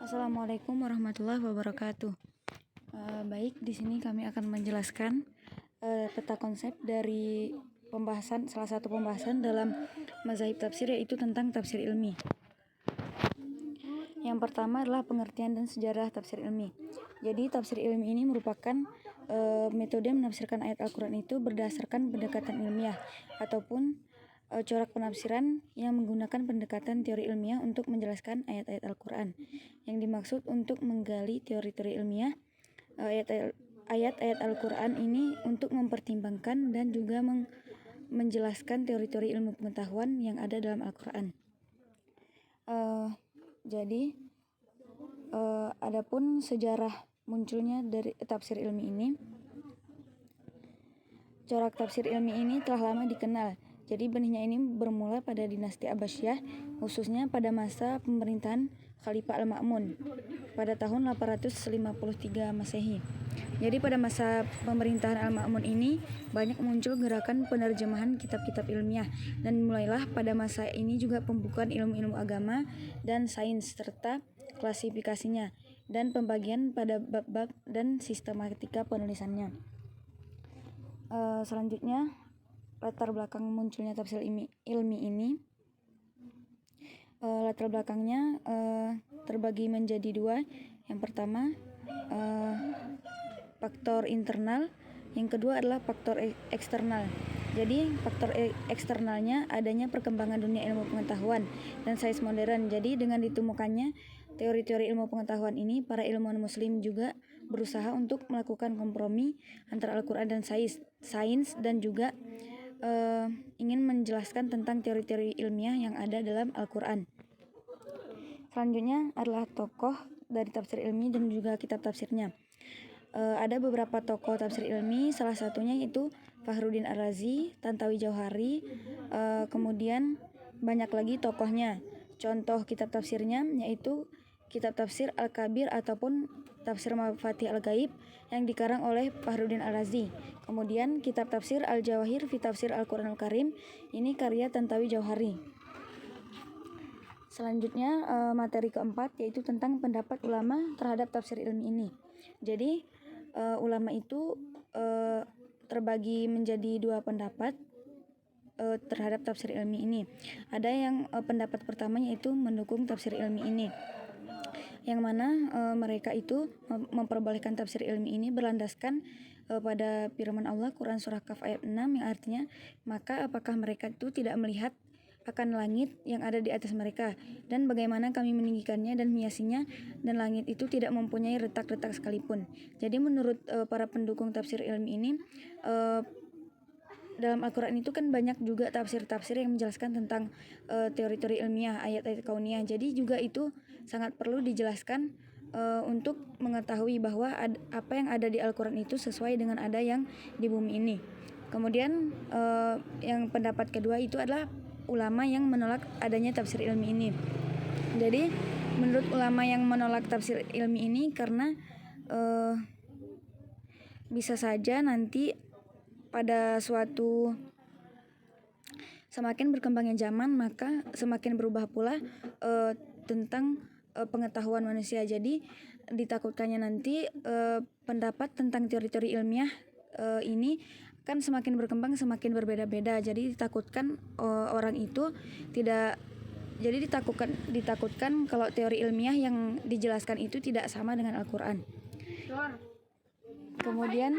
Assalamualaikum warahmatullahi wabarakatuh. Baik, di sini kami akan menjelaskan peta konsep dari salah satu pembahasan dalam mazhab tafsir, yaitu tentang tafsir ilmi. Yang pertama adalah pengertian dan sejarah tafsir ilmi. Jadi tafsir ilmi ini merupakan metode menafsirkan ayat Al-Quran itu berdasarkan pendekatan ilmiah ataupun corak penafsiran yang menggunakan pendekatan teori ilmiah untuk menjelaskan ayat-ayat Al-Quran. Yang dimaksud untuk menggali teori-teori ilmiah ayat-ayat Al-Quran ini untuk mempertimbangkan dan juga menjelaskan teori-teori ilmu pengetahuan yang ada dalam Al-Quran. Jadi adapun sejarah munculnya dari tafsir ilmi ini, corak tafsir ilmi ini telah lama dikenal. Jadi benihnya ini bermula pada dinasti Abbasiyah, khususnya pada masa pemerintahan Khalifah Al-Ma'mun pada tahun 853 Masehi. Jadi pada masa pemerintahan Al-Ma'mun ini banyak muncul gerakan penerjemahan kitab-kitab ilmiah, dan mulailah pada masa ini juga pembukaan ilmu-ilmu agama dan sains serta klasifikasinya dan pembagian pada bab-bab dan sistematika penulisannya. Selanjutnya, latar belakang munculnya tafsir ilmi ini, latar belakangnya terbagi menjadi dua. Yang pertama faktor internal, yang kedua adalah faktor eksternal. Jadi faktor eksternalnya adanya perkembangan dunia ilmu pengetahuan dan sains modern. Jadi dengan ditemukannya teori-teori ilmu pengetahuan ini, para ilmuwan muslim juga berusaha untuk melakukan kompromi antara Al-Quran dan sains dan juga ingin menjelaskan tentang teori-teori ilmiah yang ada dalam Al-Quran. Selanjutnya adalah tokoh dari tafsir ilmi dan juga kitab tafsirnya. Ada beberapa tokoh tafsir ilmi, salah satunya yaitu Fakhruddin Ar-Razi, Tantawi Jauhari, kemudian banyak lagi tokohnya. Contoh kitab tafsirnya yaitu kitab tafsir Al-Kabir ataupun tafsir Mafatih Al-Ghaib yang dikarang oleh Fakhruddin Ar-Razi. Kemudian kitab tafsir Al-Jawahir fi Tafsir Al-Quranul Karim, ini karya Tantawi Jauhari. Selanjutnya materi keempat yaitu tentang pendapat ulama terhadap tafsir ilmi ini. Jadi ulama itu terbagi menjadi dua pendapat terhadap tafsir ilmi ini. Ada yang pendapat pertama yaitu mendukung tafsir ilmi ini, yang mana mereka itu memperbolehkan tafsir ilmi ini berlandaskan pada firman Allah Quran surah Kaf ayat 6, yang artinya, maka apakah mereka itu tidak melihat akan langit yang ada di atas mereka, dan bagaimana kami meninggikannya dan menghiasinya, dan langit itu tidak mempunyai retak-retak sekalipun. Jadi menurut para pendukung tafsir ilmi ini, dalam Al-Quran itu kan banyak juga tafsir-tafsir yang menjelaskan tentang teori-teori ilmiah, ayat-ayat kauniyah. Jadi juga itu sangat perlu dijelaskan untuk mengetahui bahwa apa yang ada di Al-Quran itu sesuai dengan ada yang di bumi ini. Kemudian yang pendapat kedua itu adalah ulama yang menolak adanya tafsir ilmi ini. Jadi menurut ulama yang menolak tafsir ilmi ini karena bisa saja nanti pada suatu semakin berkembangnya zaman, maka semakin berubah pula tentang pengetahuan manusia. Jadi ditakutkannya nanti pendapat tentang teori-teori ilmiah ini kan semakin berkembang, semakin berbeda-beda. Jadi ditakutkan orang itu tidak, jadi ditakutkan kalau teori ilmiah yang dijelaskan itu tidak sama dengan Al-Quran. Kemudian